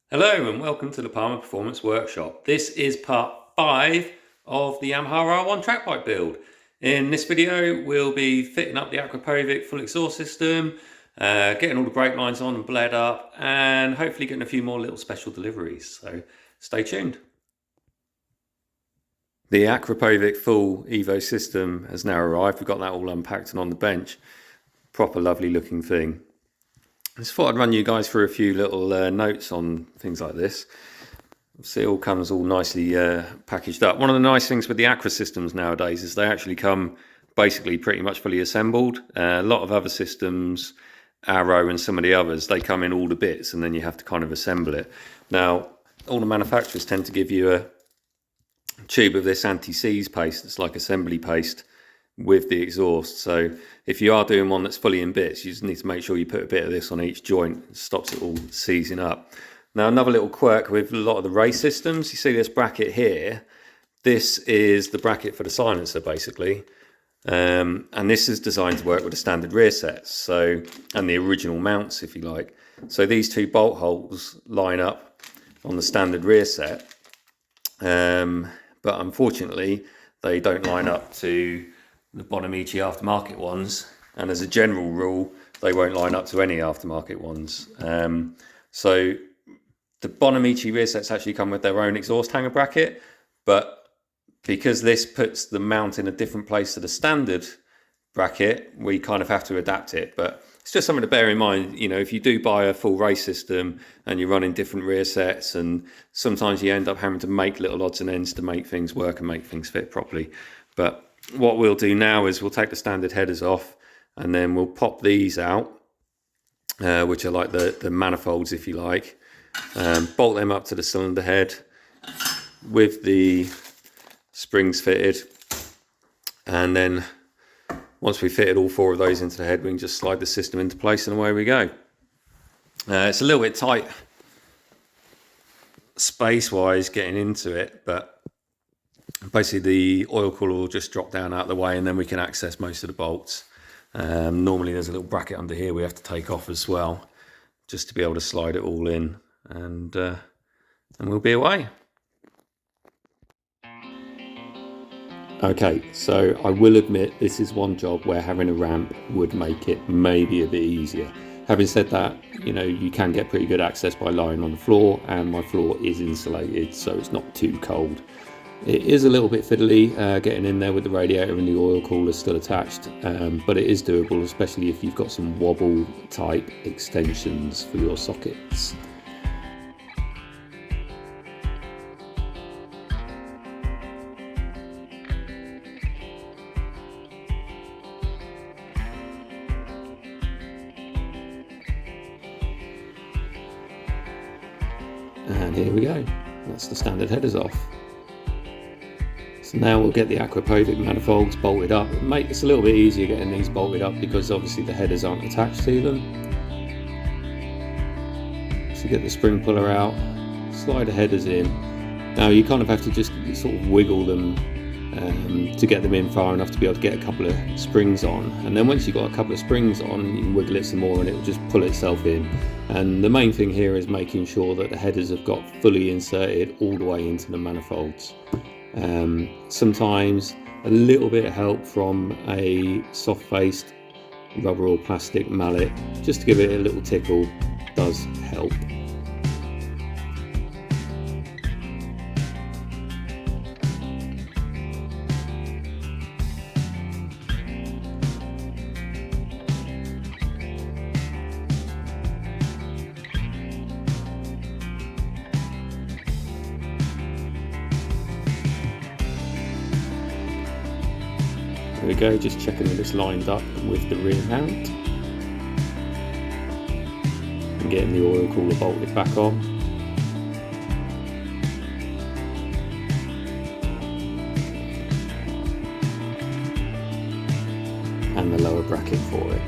Hello and welcome to the Palmer Performance Workshop. This is part 5 of the Yamaha R1 track bike build. In this video we'll be fitting up the Akrapovic full exhaust system, getting all the brake lines on and bled up, and hopefully getting a few more little special deliveries, so stay tuned. The Akrapovic full Evo system has now arrived. We've got that all unpacked and on the bench. Proper lovely looking thing. I just thought I'd run you guys through a few little notes on things like this. See, it all comes all nicely packaged up. One of the nice things with the Akra systems nowadays is they actually come basically pretty much fully assembled. A lot of other systems, Arrow and some of the others, they come in all the bits and then you have to kind of assemble it. Now, all the manufacturers tend to give you a tube of this anti-seize paste that's like assembly paste with the exhaust. So if you are doing one that's fully in bits, you just need to make sure you put a bit of this on each joint. It stops it all seizing up. Now, another little quirk with a lot of the race systems, you see this bracket here, this is the bracket for the silencer basically, and this is designed to work with the standard rear sets, and the original mounts if you like. So these two bolt holes line up on the standard rear set, but unfortunately they don't line up to the Bonamici aftermarket ones, and as a general rule they won't line up to any aftermarket ones. So the Bonamici rear sets actually come with their own exhaust hanger bracket, but because this puts the mount in a different place to the standard bracket, we kind of have to adapt it. But it's just something to bear in mind, you know, if you do buy a full race system and you're running different rear sets, and sometimes you end up having to make little odds and ends to make things work and make things fit properly. But what we'll do now is we'll take the standard headers off and then we'll pop these out, which are like the manifolds if you like, bolt them up to the cylinder head with the springs fitted, and then once we fitted all four of those into the head, we can just slide the system into place and away we go. It's a little bit tight space wise getting into it, but basically the oil cooler will just drop down out of the way and then we can access most of the bolts. Normally there's a little bracket under here we have to take off as well, just to be able to slide it all in, and we'll be away. Okay, so I will admit this is one job where having a ramp would make it maybe a bit easier. Having said that, you know, you can get pretty good access by lying on the floor, and my floor is insulated so it's not too cold. It is a little bit fiddly getting in there with the radiator and the oil cooler still attached, but it is doable, especially if you've got some wobble type extensions for your sockets. And here we go, that's the standard headers off. So now we'll get the Akrapovic manifolds bolted up. It's a little bit easier getting these bolted up because obviously the headers aren't attached to them. So get the spring puller out, slide the headers in. Now you kind of have to just sort of wiggle them to get them in far enough to be able to get a couple of springs on. And then once you've got a couple of springs on, you can wiggle it some more and it will just pull itself in. And the main thing here is making sure that the headers have got fully inserted all the way into the manifolds. Sometimes a little bit of help from a soft-faced rubber or plastic mallet, just to give it a little tickle, does help. There we go, just checking that it's lined up with the rear mount and getting the oil cooler bolted back on. And the lower bracket for it.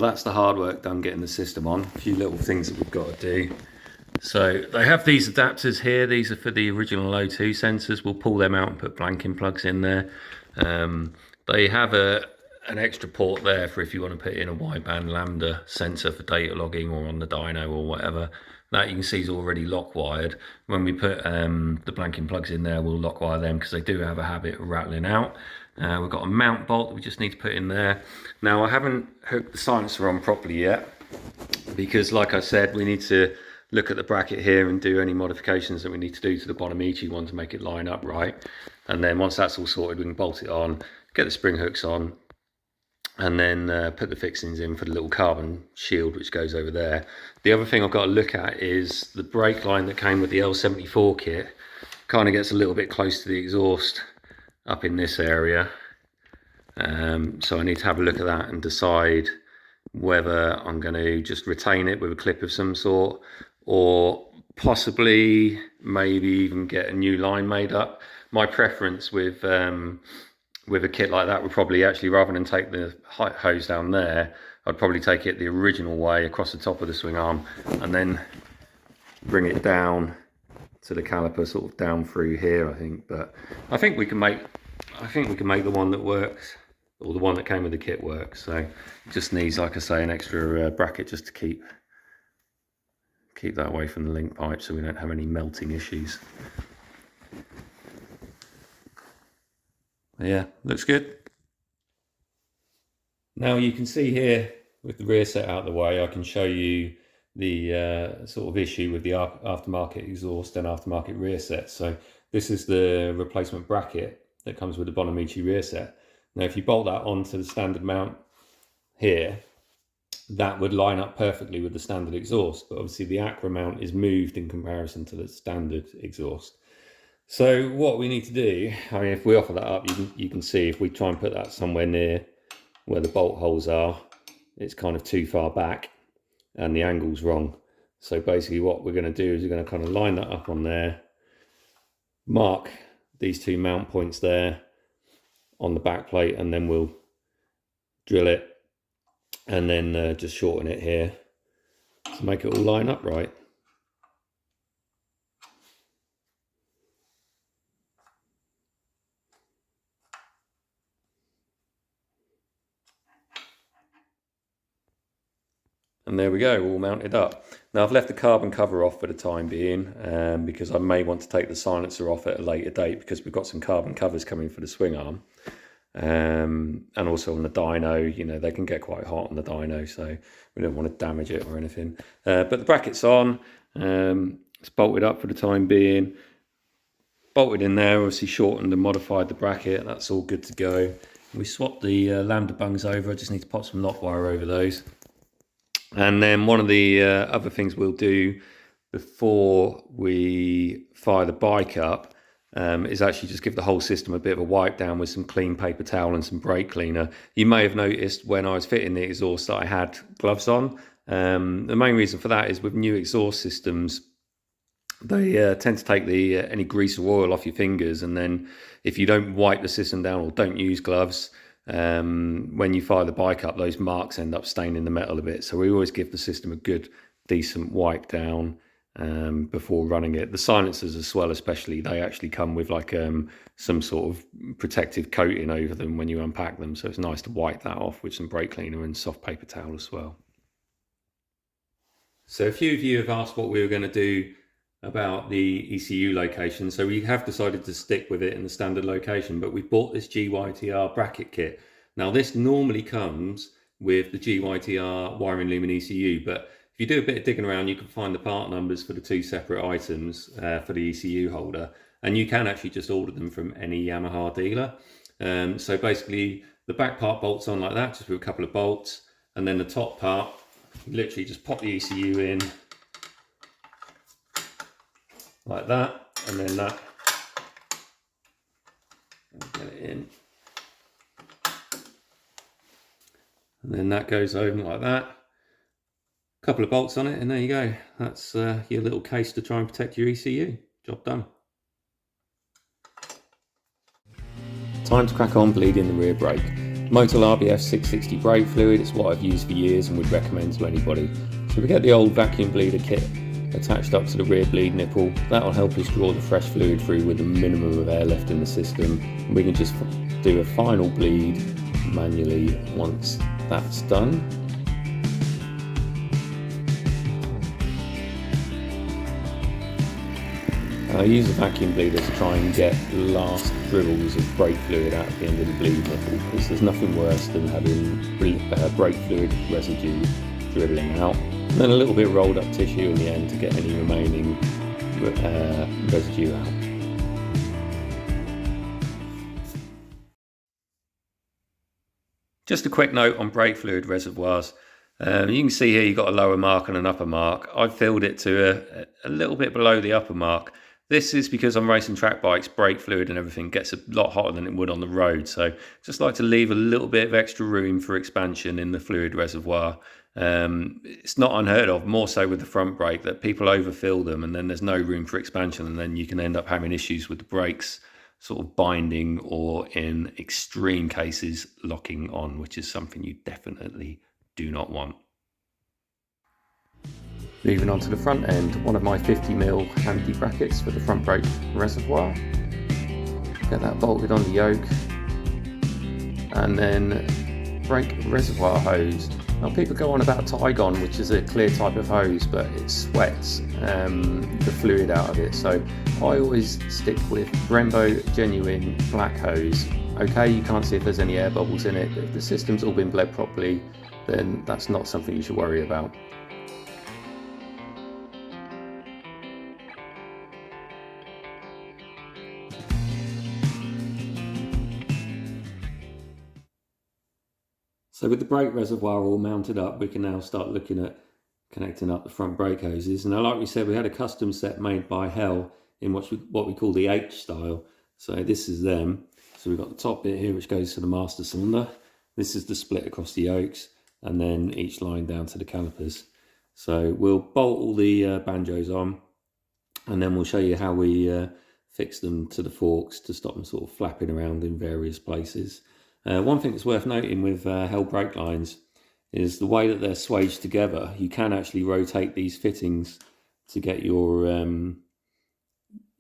well, that's the hard work done getting the system on. A few little things that we've got to do. So they have these adapters here. These are for the original O2 sensors. We'll pull them out and put blanking plugs in there. They have an extra port there for if you want to put in a wideband lambda sensor for data logging or on the dyno or whatever. That you can see is already lock wired. When we put the blanking plugs in there, we'll lock wire them because they do have a habit of rattling out. We've got a mount bolt that we just need to put in there. Now I haven't hooked the silencer on properly yet because, like I said, we need to look at the bracket here and do any modifications that we need to do to the Bonamici one to make it line up right. And then once that's all sorted, we can bolt it on, get the spring hooks on, and then put the fixings in for the little carbon shield which goes over there. The other thing I've got to look at is the brake line that came with the L74 kit kind of gets a little bit close to the exhaust up in this area. So I need to have a look at that and decide whether I'm going to just retain it with a clip of some sort, or possibly maybe even get a new line made up. My preference with a kit like that would probably actually, rather than take the hose down there, I'd probably take it the original way across the top of the swing arm and then bring it down to the caliper, sort of down through here, I think. But I think we can make the one that works, or the one that came with the kit works. So it just needs, like I say, an extra bracket just to keep that away from the link pipe so we don't have any melting issues. Yeah, looks good. Now you can see here with the rear set out of the way, I can show you the sort of issue with the aftermarket exhaust and aftermarket rear set. So this is the replacement bracket that comes with the Bonamici rear set. Now if you bolt that onto the standard mount here, that would line up perfectly with the standard exhaust, but obviously the Akra mount is moved in comparison to the standard exhaust. So what we need to do, I mean, if we offer that up, you can see if we try and put that somewhere near where the bolt holes are, it's kind of too far back and the angle's wrong. So basically what we're going to do is we're going to kind of line that up on there, mark these two mount points there on the back plate, and then we'll drill it and then just shorten it here to make it all line up right. And there we go, all mounted up. Now I've left the carbon cover off for the time being because I may want to take the silencer off at a later date, because we've got some carbon covers coming for the swing arm. And also on the dyno, you know, they can get quite hot on the dyno, so we don't want to damage it or anything. But the bracket's on, it's bolted up for the time being. Bolted in there, obviously shortened and modified the bracket, that's all good to go. We swapped the lambda bungs over, I just need to pop some lock wire over those. And then one of the other things we'll do before we fire the bike up is actually just give the whole system a bit of a wipe down with some clean paper towel and some brake cleaner. You may have noticed when I was fitting the exhaust that I had gloves on. The main reason for that is with new exhaust systems, they tend to take the any grease or oil off your fingers, and then if you don't wipe the system down or don't use gloves, when you fire the bike up, those marks end up staining the metal a bit. So we always give the system a good, decent wipe down before running it. The silencers as well, especially, they actually come with like some sort of protective coating over them when you unpack them. So it's nice to wipe that off with some brake cleaner and soft paper towel as well. So a few of you have asked what we were going to do about the ECU location. So we have decided to stick with it in the standard location, but we bought this GYTR bracket kit. Now this normally comes with the GYTR wiring lumen ECU, but if you do a bit of digging around, you can find the part numbers for the two separate items for the ECU holder, and you can actually just order them from any Yamaha dealer. So basically the back part bolts on like that, just with a couple of bolts, and then the top part, you literally just pop the ECU in like that, and then that, get it in, and then that goes over like that. A couple of bolts on it, and there you go. That's your little case to try and protect your ECU. Job done. Time to crack on bleeding the rear brake. Motul RBF 660 brake fluid. It's what I've used for years and would recommend to anybody. So we get the old vacuum bleeder kit attached up to the rear bleed nipple. That'll help us draw the fresh fluid through with a minimum of air left in the system. And we can just do a final bleed manually once that's done. I use a vacuum bleeder to try and get the last dribbles of brake fluid out at the end of the bleed nipple, because there's nothing worse than having brake fluid residue dribbling out. And then a little bit of rolled up tissue in the end to get any remaining residue out. Just a quick note on brake fluid reservoirs. You can see here you've got a lower mark and an upper mark. I've filled it to a little bit below the upper mark. This is because on racing track bikes, brake fluid and everything gets a lot hotter than it would on the road. So just like to leave a little bit of extra room for expansion in the fluid reservoir. It's not unheard of, more so with the front brake, that people overfill them and then there's no room for expansion, and then you can end up having issues with the brakes sort of binding, or in extreme cases locking on, which is something you definitely do not want. Moving on to the front end, one of my 50mm handy brackets for the front brake reservoir. Get that bolted on the yoke, and then brake reservoir hose. Now people go on about Tygon, which is a clear type of hose, but it sweats the fluid out of it. So I always stick with Brembo genuine black hose. Okay, you can't see if there's any air bubbles in it, but if the system's all been bled properly, then that's not something you should worry about. So with the brake reservoir all mounted up, we can now start looking at connecting up the front brake hoses. Now, like we said, we had a custom set made by Hell in what we call the H style. So this is them. So we've got the top bit here, which goes to the master cylinder. This is the split across the yokes, and then each line down to the calipers. So we'll bolt all the banjos on, and then we'll show you how we fix them to the forks to stop them sort of flapping around in various places. One thing that's worth noting with Hell brake lines is the way that they're swaged together. You can actually rotate these fittings to get your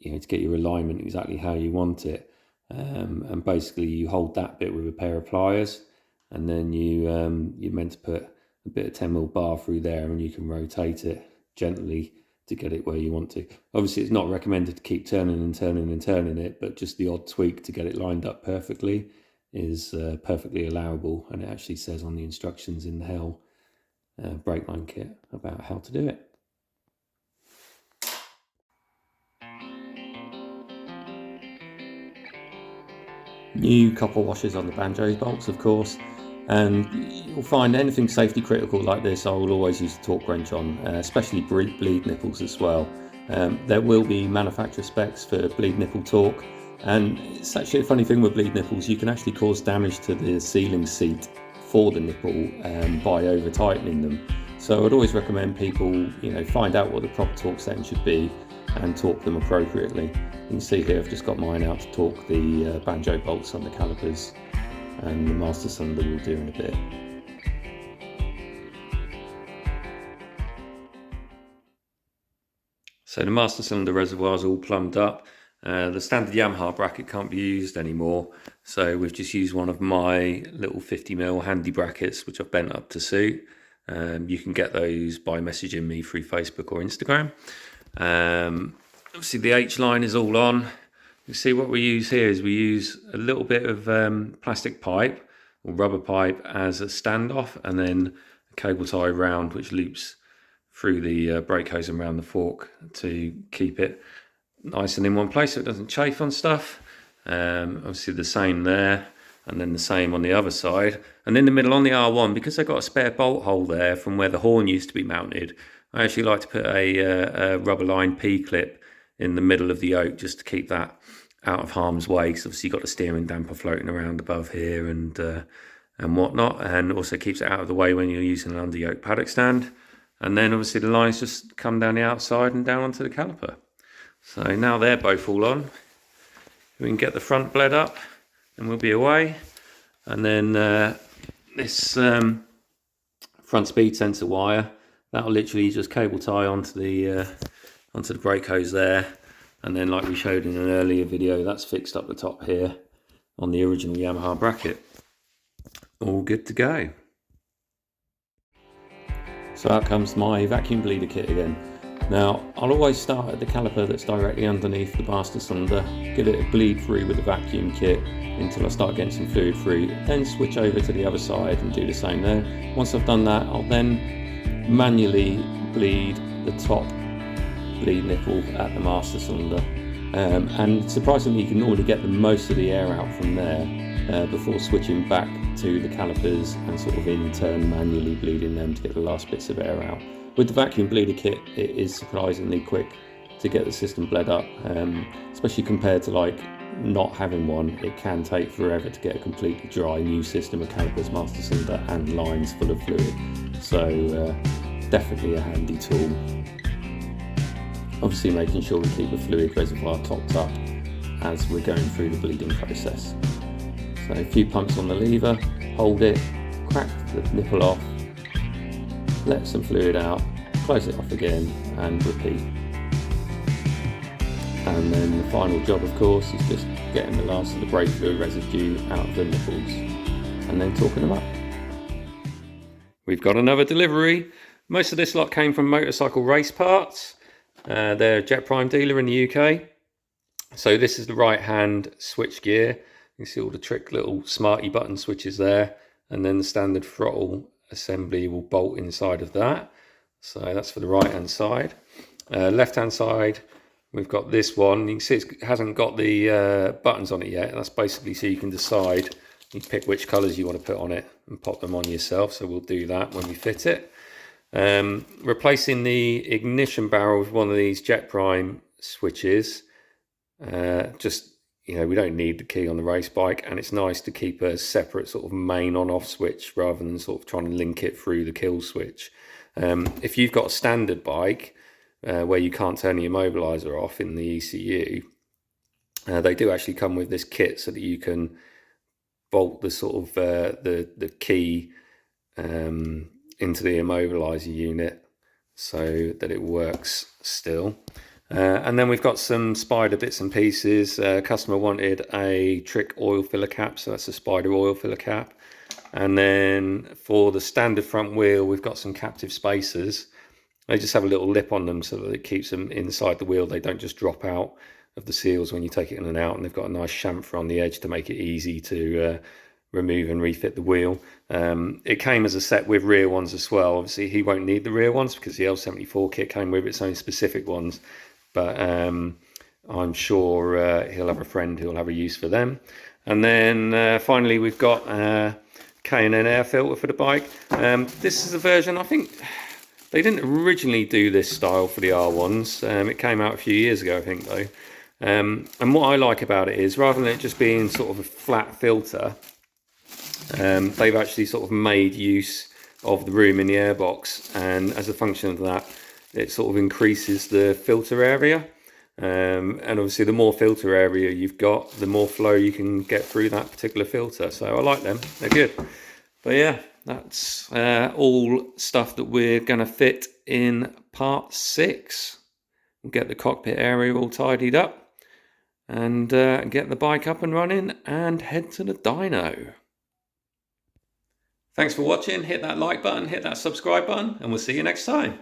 alignment exactly how you want it. And basically you hold that bit with a pair of pliers, and then you're meant to put a bit of 10mm bar through there, and you can rotate it gently to get it where you want to. Obviously it's not recommended to keep turning and turning and turning it, but just the odd tweak to get it lined up perfectly is perfectly allowable, and it actually says on the instructions in the Hell brake line kit about how to do it. New copper washers on the banjo bolts, of course, and you'll find anything safety critical like this I will always use a torque wrench on, especially bleed nipples as well. There will be manufacturer specs for bleed nipple torque, and it's actually a funny thing with bleed nipples. You can actually cause damage to the sealing seat for the nipple by over tightening them. So I'd always recommend people find out what the proper torque setting should be and torque them appropriately. You can see here I've just got mine out to torque the banjo bolts on the calipers, and the master cylinder will do in a bit. So the master cylinder reservoir is all plumbed up. The standard Yamaha bracket can't be used anymore, so we've just used one of my little 50mm handy brackets, which I've bent up to suit. You can get those by messaging me through Facebook or Instagram. Obviously the H line is all on. You see what we use here is we use a little bit of plastic pipe or rubber pipe as a standoff, and then a cable tie round which loops through the brake hose and around the fork to keep it nice and in one place so it doesn't chafe on stuff. Obviously the same there, and then the same on the other side. And in the middle on the R1, because I've got a spare bolt hole there from where the horn used to be mounted, I actually like to put a rubber line P-clip in the middle of the yoke just to keep that out of harm's way, because obviously you've got the steering damper floating around above here and whatnot, and also keeps it out of the way when you're using an under yoke paddock stand. And then obviously the lines just come down the outside and down onto the caliper. So now they're both all on, we can get the front bled up and we'll be away. And then this front speed sensor wire, that'll literally just cable tie onto the brake hose there. And then, like we showed in an earlier video, that's fixed up the top here on the original Yamaha bracket. All good to go. So out comes my vacuum bleeder kit again. Now, I'll always start at the caliper that's directly underneath the master cylinder, give it a bleed through with the vacuum kit until I start getting some fluid through, then switch over to the other side and do the same there. Once I've done that, I'll then manually bleed the top bleed nipple at the master cylinder. And surprisingly, you can normally get the most of the air out from there before switching back to the calipers and sort of in turn manually bleeding them to get the last bits of air out. With the vacuum bleeder kit, it is surprisingly quick to get the system bled up, especially compared to like not having one. It can take forever to get a completely dry new system of calipers, master cylinder and lines full of fluid. So definitely a handy tool. Obviously making sure we keep the fluid reservoir topped up as we're going through the bleeding process. So a few pumps on the lever, hold it, crack the nipple off, let some fluid out, close it off again and repeat. And then the final job, of course, is just getting the last of the brake fluid residue out of the nipples and then torquing them up. We've got another delivery. Most of this lot came from Motorcycle Race Parts. They're a Jet Prime dealer in the UK. So this is the right hand switch gear. You can see all the trick little smarty button switches there, and then the standard throttle assembly will bolt inside of that. So that's for the right hand side. Left hand side, we've got this one. You can see it hasn't got the buttons on it yet. That's basically so you can decide, you pick which colours you want to put on it and pop them on yourself. So we'll do that when we fit it. Replacing the ignition barrel with one of these Jet Prime switches. Just, you know, we don't need the key on the race bike, and it's nice to keep a separate sort of main on-off switch rather than sort of trying to link it through the kill switch. If you've got a standard bike where you can't turn the immobilizer off in the ECU, they do actually come with this kit so that you can bolt the sort of the key into the immobilizer unit so that it works still. And then we've got some Spider bits and pieces. Customer wanted a trick oil filler cap, so that's a Spider oil filler cap. And then for the standard front wheel, we've got some captive spacers. They just have a little lip on them so that it keeps them inside the wheel. They don't just drop out of the seals when you take it in and out, and they've got a nice chamfer on the edge to make it easy to remove and refit the wheel. It came as a set with rear ones as well. Obviously he won't need the rear ones because the L74 kit came with its own specific ones, but I'm sure he'll have a friend who'll have a use for them. And then finally we've got K&N air filter for the bike. This is a version, I think they didn't originally do this style for the R1s. It came out a few years ago, I think, though. And what I like about it is, rather than it just being sort of a flat filter, they've actually sort of made use of the room in the airbox, and as a function of that, it sort of increases the filter area. And obviously the more filter area you've got, the more flow you can get through that particular filter. So I like them, they're good. But yeah, that's all stuff that we're going to fit in part 6. We'll get the cockpit area all tidied up and get the bike up and running and head to the dyno. Thanks for watching. Hit that like button, hit that subscribe button, and we'll see you next time.